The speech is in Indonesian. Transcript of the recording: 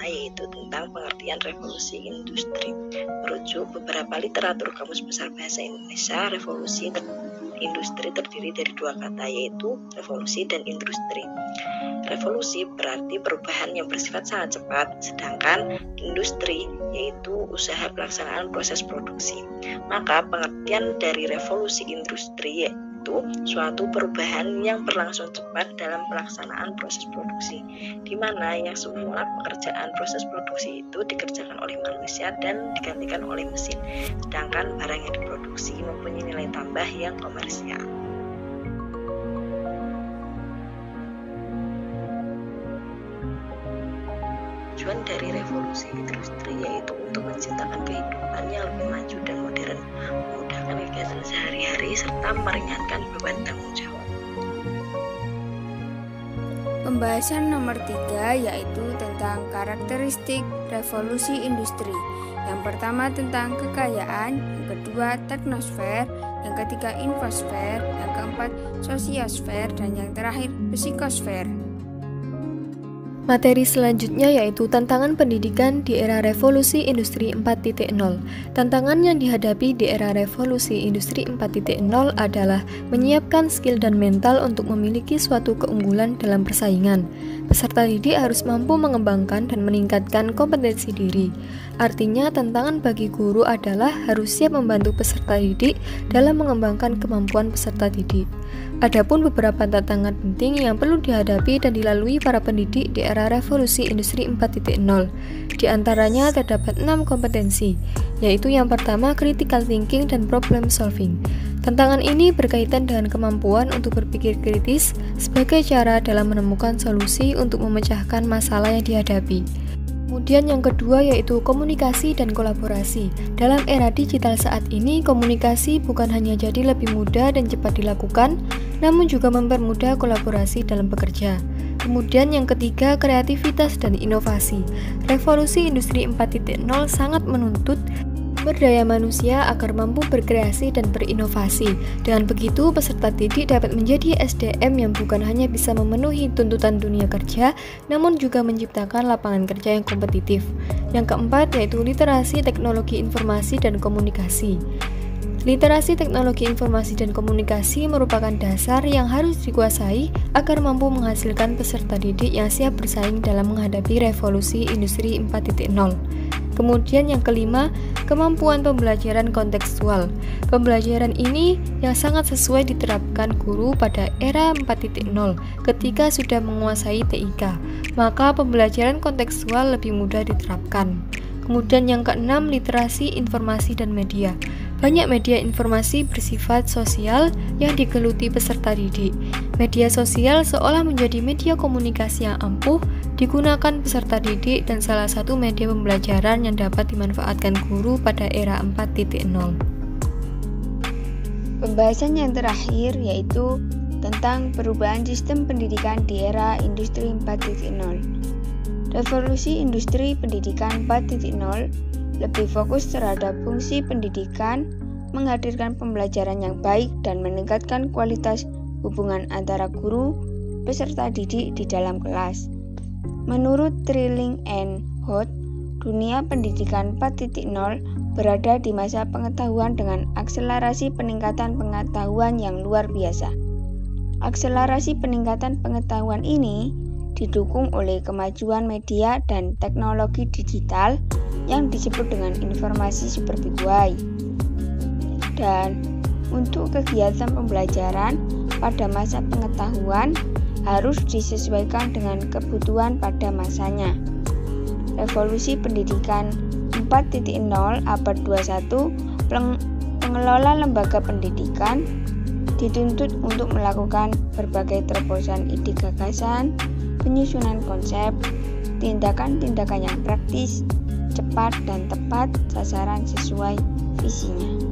yaitu tentang pengertian revolusi industri. Merujuk beberapa literatur Kamus Besar Bahasa Indonesia, revolusi industri terdiri dari dua kata, yaitu revolusi dan industri. Revolusi berarti perubahan yang bersifat sangat cepat, sedangkan industri yaitu usaha pelaksanaan proses produksi. Maka pengertian dari revolusi industri yaitu suatu perubahan yang berlangsung cepat dalam pelaksanaan proses produksi, di mana yang semula pekerjaan proses produksi itu dikerjakan oleh manusia dan digantikan oleh mesin, sedangkan barang yang diproduksi mempunyai nilai tambah yang komersial. Tujuan dari revolusi industri yaitu untuk menciptakan kehidupan yang lebih maju dan modern, memudahkan kegiatan sehari-hari, serta meringankan beban tanggung jawab. Pembahasan nomor 3 yaitu tentang karakteristik revolusi industri. Yang pertama tentang kekayaan, yang kedua teknosfer, yang ketiga infosfer, yang keempat sosiosfer, dan yang terakhir psikosfer. Materi selanjutnya yaitu tantangan pendidikan di era revolusi industri 4.0. Tantangan yang dihadapi di era revolusi industri 4.0 adalah menyiapkan skill dan mental untuk memiliki suatu keunggulan dalam persaingan. Peserta didik harus mampu mengembangkan dan meningkatkan kompetensi diri. Artinya, tantangan bagi guru adalah harus siap membantu peserta didik dalam mengembangkan kemampuan peserta didik. Adapun beberapa tantangan penting yang perlu dihadapi dan dilalui para pendidik di era revolusi industri 4.0. Di antaranya terdapat 6 kompetensi, yaitu yang pertama critical thinking dan problem solving. Tantangan ini berkaitan dengan kemampuan untuk berpikir kritis sebagai cara dalam menemukan solusi untuk memecahkan masalah yang dihadapi. Kemudian yang kedua yaitu komunikasi dan kolaborasi. Dalam era digital saat ini, komunikasi bukan hanya jadi lebih mudah dan cepat dilakukan, namun juga mempermudah kolaborasi dalam bekerja. Kemudian yang ketiga, kreativitas dan inovasi. Revolusi industri 4.0 sangat menuntut sumber daya manusia agar mampu berkreasi dan berinovasi. Dengan begitu, peserta didik dapat menjadi SDM yang bukan hanya bisa memenuhi tuntutan dunia kerja, namun juga menciptakan lapangan kerja yang kompetitif. Yang keempat yaitu literasi teknologi informasi dan komunikasi. Literasi teknologi informasi dan komunikasi merupakan dasar yang harus dikuasai agar mampu menghasilkan peserta didik yang siap bersaing dalam menghadapi revolusi industri 4.0. Kemudian yang kelima, kemampuan pembelajaran kontekstual. Pembelajaran ini yang sangat sesuai diterapkan guru pada era 4.0 ketika sudah menguasai TIK, maka pembelajaran kontekstual lebih mudah diterapkan. Kemudian yang keenam, literasi informasi dan media. Banyak media informasi bersifat sosial yang digeluti peserta didik. Media sosial seolah menjadi media komunikasi yang ampuh digunakan peserta didik dan salah satu media pembelajaran yang dapat dimanfaatkan guru pada era 4.0. Pembahasan yang terakhir yaitu tentang perubahan sistem pendidikan di era industri 4.0. Revolusi industri pendidikan 4.0 lebih fokus terhadap fungsi pendidikan, menghadirkan pembelajaran yang baik dan meningkatkan kualitas hubungan antara guru peserta didik di dalam kelas. Menurut Trilling and Holt, dunia pendidikan 4.0 berada di masa pengetahuan dengan akselerasi peningkatan pengetahuan yang luar biasa. Akselerasi peningkatan pengetahuan ini didukung oleh kemajuan media dan teknologi digital yang disebut dengan informasi superbigwai. Dan untuk kegiatan pembelajaran pada masa pengetahuan harus disesuaikan dengan kebutuhan pada masanya. Revolusi pendidikan 4.0 abad 21, pengelola lembaga pendidikan dituntut untuk melakukan berbagai terobosan ide gagasan, penyusunan konsep, tindakan-tindakan yang praktis, cepat dan tepat sasaran sesuai visinya.